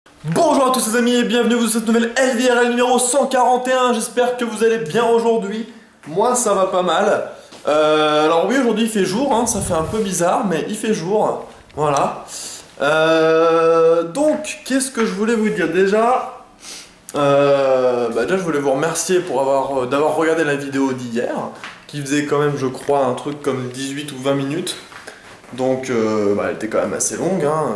Bonjour à tous les amis et bienvenue dans cette nouvelle LVRL numéro 141. J'espère que vous allez bien aujourd'hui. Moi ça va pas mal. Alors oui, aujourd'hui il fait jour, hein, ça fait un peu bizarre mais il fait jour. Voilà. Donc qu'est-ce que je voulais vous dire déjà, déjà je voulais vous remercier pour d'avoir regardé la vidéo d'hier, qui faisait quand même je crois un truc comme 18 ou 20 minutes. Donc elle était quand même assez longue, hein.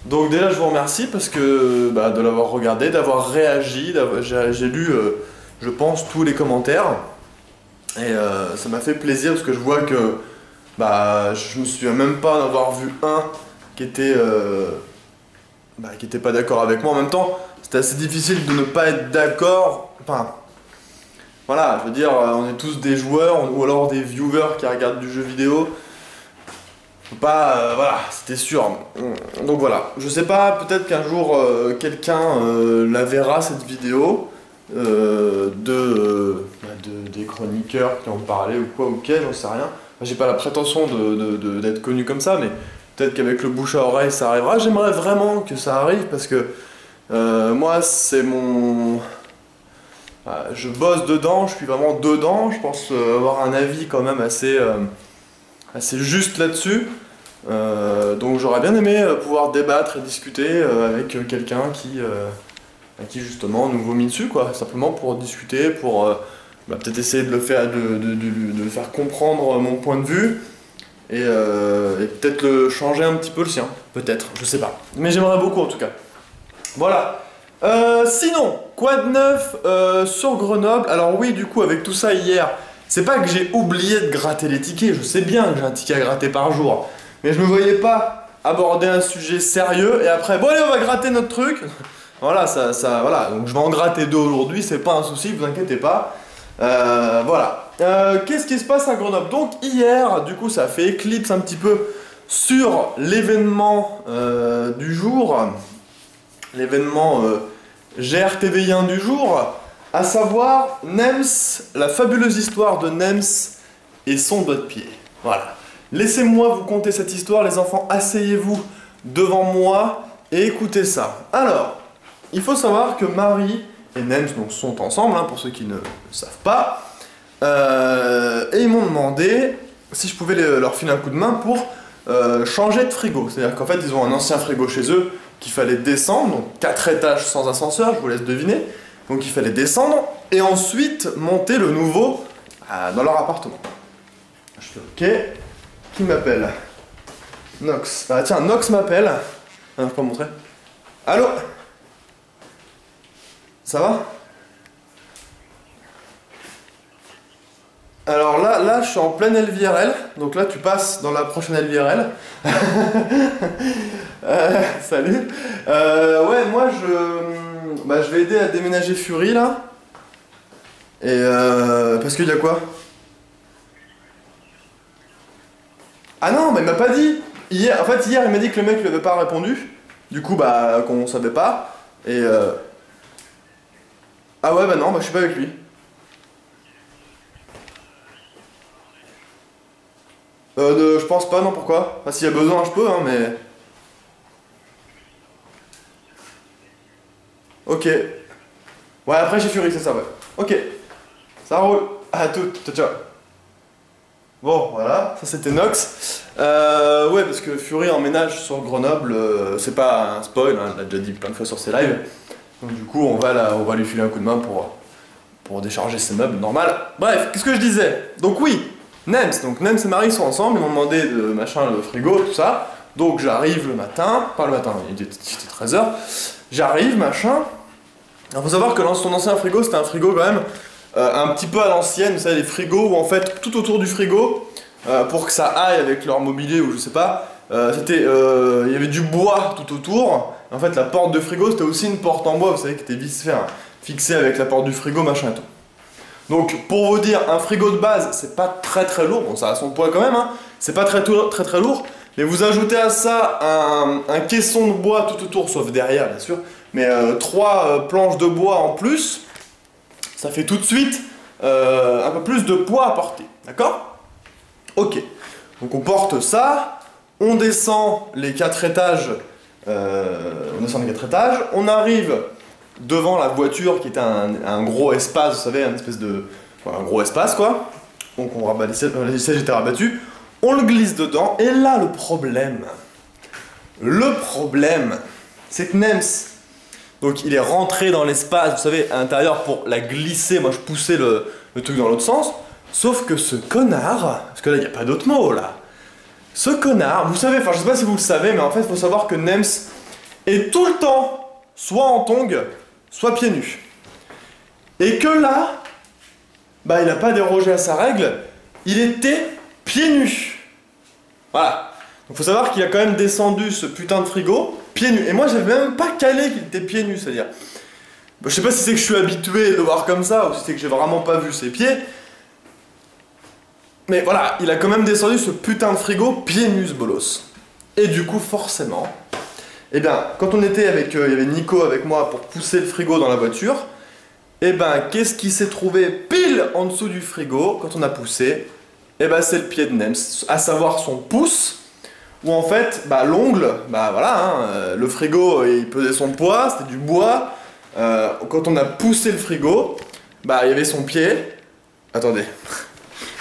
Donc déjà je vous remercie parce que de l'avoir regardé, d'avoir réagi, j'ai lu je pense tous les commentaires et ça m'a fait plaisir parce que je vois que je me souviens même pas d'avoir vu un qui était pas d'accord avec moi. En même temps c'était assez difficile de ne pas être d'accord, enfin voilà, je veux dire on est tous des joueurs ou alors des viewers qui regardent du jeu vidéo. Voilà, c'était sûr. Donc voilà, je sais pas, peut-être qu'un jour quelqu'un la verra cette vidéo des chroniqueurs qui en parlaient ou quoi, ok, j'en sais rien. J'ai pas la prétention d'être connu comme ça, mais peut-être qu'avec le bouche à oreille ça arrivera. J'aimerais vraiment que ça arrive parce que moi c'est mon... je bosse dedans, je suis vraiment dedans, je pense avoir un avis quand même assez juste là-dessus. Donc j'aurais bien aimé pouvoir débattre et discuter avec quelqu'un qui justement nous vomit dessus, quoi, simplement pour discuter, pour peut-être essayer de le faire, de faire comprendre mon point de vue et peut-être le changer un petit peu le sien, peut-être, je sais pas. Mais j'aimerais beaucoup en tout cas. Voilà. Sinon, quoi de neuf sur Grenoble? Alors oui, du coup, avec tout ça hier, c'est pas que j'ai oublié de gratter les tickets, je sais bien que j'ai un ticket à gratter par jour, mais je me voyais pas aborder un sujet sérieux et après, bon allez, on va gratter notre truc. Voilà, voilà, donc je vais en gratter deux aujourd'hui, c'est pas un souci, vous inquiétez pas. Voilà. Qu'est-ce qui se passe à Grenoble? Donc hier, du coup, ça fait éclipse un petit peu sur l'événement du jour, l'événement GRTV1 du jour, à savoir Nems, la fabuleuse histoire de Nems et son doigt de pied. Voilà. Laissez-moi vous conter cette histoire, les enfants, asseyez-vous devant moi et écoutez ça. Alors, il faut savoir que Marie et Nems donc, sont ensemble, hein, pour ceux qui ne le savent pas, et ils m'ont demandé si je pouvais leur filer un coup de main pour changer de frigo. C'est-à-dire qu'en fait, ils ont un ancien frigo chez eux qu'il fallait descendre, donc 4 étages sans ascenseur, je vous laisse deviner. Donc il fallait descendre et ensuite monter le nouveau dans leur appartement. Je fais ok. Qui m'appelle? Nox. Ah tiens, Nox m'appelle. Ah, je peux pas montrer. Allô? Ça va? Alors là, je suis en pleine LVRL. Donc là, tu passes dans la prochaine LVRL. Salut. Ouais, moi, je vais aider à déménager Fury, là. Et parce qu'il y a quoi? Ah non, mais il m'a pas dit. Hier, en fait, hier, il m'a dit que le mec lui avait pas répondu. Du coup, qu'on savait pas. Et ah ouais, non, je suis pas avec lui. Je pense pas, non, pourquoi? Enfin, s'il y a besoin, je peux, hein, mais... Ok. Ouais, après, chez Fury, c'est ça, ouais. Ok. Ça roule. À tout. Ciao, ciao. Bon, voilà, ça c'était Nox. Ouais, parce que Fury emménage sur Grenoble, c'est pas un spoil, hein, il l'a déjà dit plein de fois sur ses lives. Donc du coup, on va lui filer un coup de main pour décharger ses meubles, normal. Bref, qu'est-ce que je disais? Donc oui, Nems et Marie sont ensemble, ils m'ont demandé de machin, le frigo, tout ça. Donc j'arrive le matin, pas le matin, il était 13h. J'arrive, machin. Il faut savoir que son ancien frigo, c'était un frigo quand même un petit peu à l'ancienne, vous savez, les frigos où en fait tout autour du frigo, pour que ça aille avec leur mobilier ou je sais pas, il y avait du bois tout autour. En fait, la porte de frigo c'était aussi une porte en bois, vous savez, qui était fixée avec la porte du frigo, machin et tout. Donc pour vous dire, un frigo de base, c'est pas très lourd, bon ça a son poids quand même, hein, c'est pas très lourd, mais vous ajoutez à ça un caisson de bois tout autour, sauf derrière bien sûr, mais 3 planches de bois en plus, ça fait tout de suite un peu plus de poids à porter, d'accord? Ok, donc on porte ça, On descend les 4 étages, on arrive devant la voiture qui était un gros espace, vous savez, un espèce de... Voilà, un gros espace quoi. Donc on rabat, les sièges étaient rabattus, on le glisse dedans, et là le problème, c'est que Nems, donc il est rentré dans l'espace, vous savez, à l'intérieur pour la glisser, moi je poussais le truc dans l'autre sens, sauf que ce connard, parce que là il n'y a pas d'autre mot là, ce connard, vous savez, enfin je sais pas si vous le savez, mais en fait il faut savoir que Nems est tout le temps soit en tongs, soit pieds nus. Et que là, bah il n'a pas dérogé à sa règle, il était pieds nus. Voilà. Donc faut savoir qu'il a quand même descendu ce putain de frigo pieds nus. Et moi j'avais même pas calé qu'il était pieds nus, c'est-à-dire... Bah, je sais pas si c'est que je suis habitué de le voir comme ça, ou si c'est que j'ai vraiment pas vu ses pieds. Mais voilà, il a quand même descendu ce putain de frigo pieds nus, ce bolos. Et du coup, forcément... Eh bien, quand on était avec... il y avait Nico avec moi pour pousser le frigo dans la voiture, eh ben, qu'est-ce qui s'est trouvé pile en dessous du frigo quand on a poussé? Eh ben, c'est le pied de Nems, à savoir son pouce, où en fait, bah, l'ongle, bah voilà, hein, le frigo, il pesait son poids, c'était du bois. Quand on a poussé le frigo, bah, il y avait son pied. Attendez,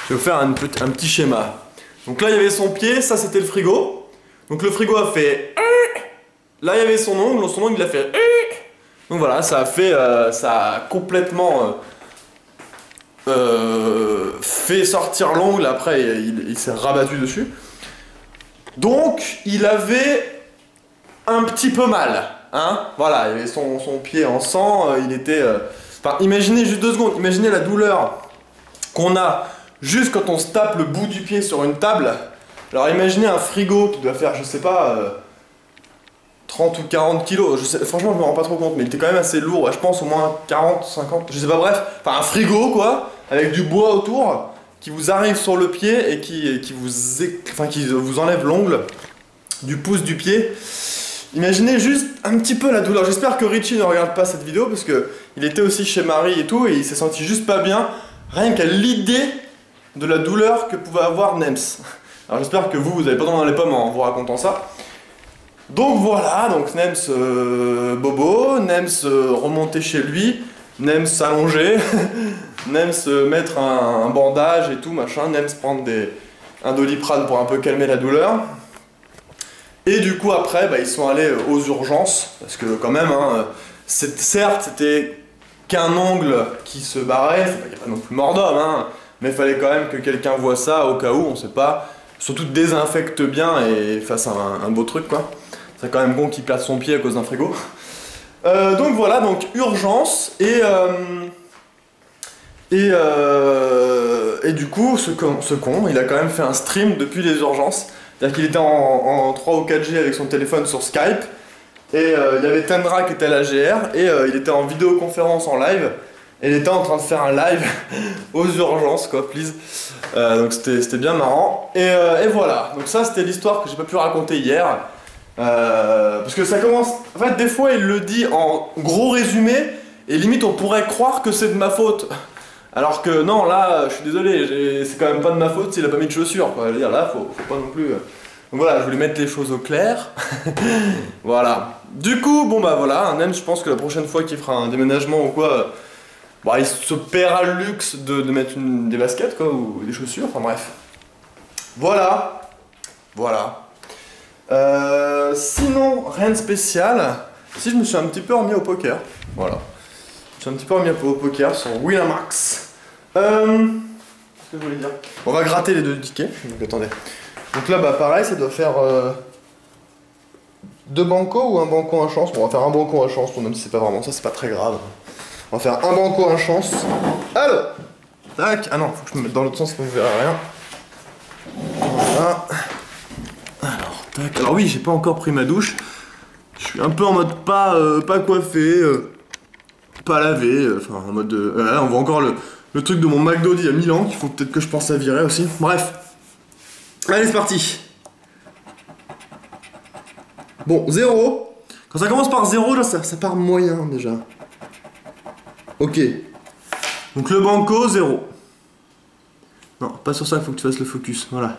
je vais vous faire un petit schéma. Donc là, il y avait son pied, ça c'était le frigo. Donc le frigo a fait... Là, il y avait son ongle il a fait... Donc voilà, ça a fait... ça a complètement... fait sortir l'ongle, après il s'est rabattu dessus. Donc il avait un petit peu mal, hein. Voilà, il avait son pied en sang, il était... Enfin, imaginez juste 2 secondes, imaginez la douleur qu'on a juste quand on se tape le bout du pied sur une table. Alors imaginez un frigo qui doit faire, je sais pas, 30 ou 40 kilos, franchement je me rends pas trop compte, mais il était quand même assez lourd, ouais, je pense au moins 40, 50, je sais pas, bref, enfin un frigo quoi, avec du bois autour, qui vous arrive sur le pied et qui vous enlève l'ongle du pouce du pied. Imaginez juste un petit peu la douleur. J'espère que Richie ne regarde pas cette vidéo parce que il était aussi chez Marie et tout et il s'est senti juste pas bien, rien qu'à l'idée de la douleur que pouvait avoir Nems. Alors j'espère que vous avez pas dans les pommes en vous racontant ça. Donc voilà, donc Nems bobo, Nems remonter chez lui, Nems s'allonger, Nems mettre un bandage et tout machin, Nems prendre un Doliprane pour un peu calmer la douleur. Et du coup après bah, ils sont allés aux urgences, parce que quand même, hein, certes c'était qu'un ongle qui se barrait, il n'y a pas non plus mort d'homme, hein, mais il fallait quand même que quelqu'un voit ça au cas où, on sait pas, surtout désinfecte bien et fasse un beau truc quoi. C'est quand même bon qu'il perde son pied à cause d'un frigo. Donc voilà, donc urgence, et du coup, ce con, il a quand même fait un stream depuis les urgences. C'est-à-dire qu'il était en 3 ou 4G avec son téléphone sur Skype, et il y avait Tendra qui était à la GR, et il était en vidéoconférence en live, et il était en train de faire un live aux urgences, quoi, please. Donc c'était bien marrant. Et voilà, donc ça c'était l'histoire que j'ai pas pu raconter hier. Parce que ça commence... En fait, des fois, il le dit en gros résumé, et limite, on pourrait croire que c'est de ma faute. Alors que non, là, je suis désolé, c'est quand même pas de ma faute s'il a pas mis de chaussures, quoi. Je veux dire, là, faut pas non plus... Donc voilà, je voulais mettre les choses au clair. Voilà. Du coup, bon bah voilà, un M, je pense que la prochaine fois qu'il fera un déménagement ou quoi, bah, il se paiera le luxe de mettre des baskets, quoi, ou des chaussures, enfin bref. Voilà. Voilà. Sinon, rien de spécial. Si je me suis un petit peu remis au poker, voilà. Je me suis un petit peu remis au poker sur Winamax. Qu'est-ce que je voulais dire? On va gratter les 2 tickets. Donc attendez. Donc là, bah pareil, ça doit faire 2 bancos ou un banco un chance. Bon, on va faire un banco un chance, même si c'est pas vraiment ça, c'est pas très grave. On va faire un banco un chance. Allô. Tac. Ah non, faut que je me mette dans l'autre sens, sinon vous verrez rien. Voilà. Alors oui, j'ai pas encore pris ma douche. Je suis un peu en mode pas coiffé, pas lavé, enfin en mode... là, on voit encore le truc de mon McDo d'il y a 1000 ans, qu'il faut peut-être que je pense à virer aussi. Bref. Allez, c'est parti. Bon, 0. Quand ça commence par 0, là, ça part moyen, déjà. Ok. Donc le banco, 0. Non, pas sur ça, il faut que tu fasses le focus, voilà.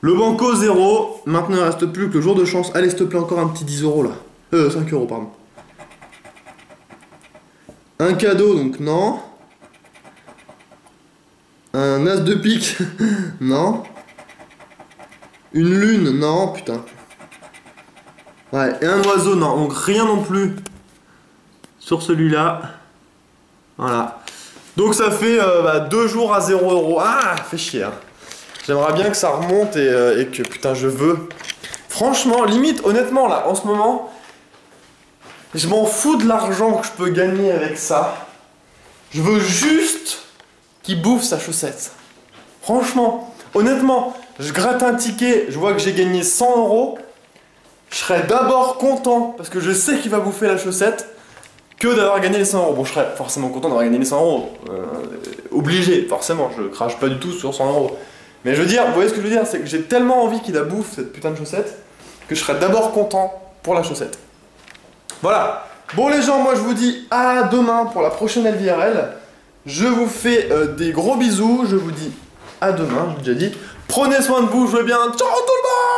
Le banco 0. Maintenant, il ne reste plus que le jour de chance. Allez, s'il te plaît, encore un petit 10 € là. 5 €, pardon. Un cadeau, donc non. Un as de pique, non. Une lune, non, putain. Ouais, et un oiseau, non. Donc rien non plus sur celui-là. Voilà. Donc ça fait 2 jours à 0 €. Ah, fait chier. Hein. J'aimerais bien que ça remonte et que, putain, je veux. Franchement, limite, honnêtement, là, en ce moment, je m'en fous de l'argent que je peux gagner avec ça. Je veux juste qu'il bouffe sa chaussette. Franchement, honnêtement, je gratte un ticket, je vois que j'ai gagné 100 €. Je serais d'abord content, parce que je sais qu'il va bouffer la chaussette, que d'avoir gagné les 100 €. Bon, je serais forcément content d'avoir gagné les 100 €. Obligé, forcément, je crache pas du tout sur 100 €. Mais je veux dire, vous voyez ce que je veux dire, c'est que j'ai tellement envie qu'il la bouffe, cette putain de chaussette, que je serais d'abord content pour la chaussette. Voilà. Bon les gens, moi je vous dis à demain pour la prochaine LVRL. Je vous fais des gros bisous, je vous dis à demain, j'ai déjà dit. Prenez soin de vous, jouez bien, ciao tout le monde!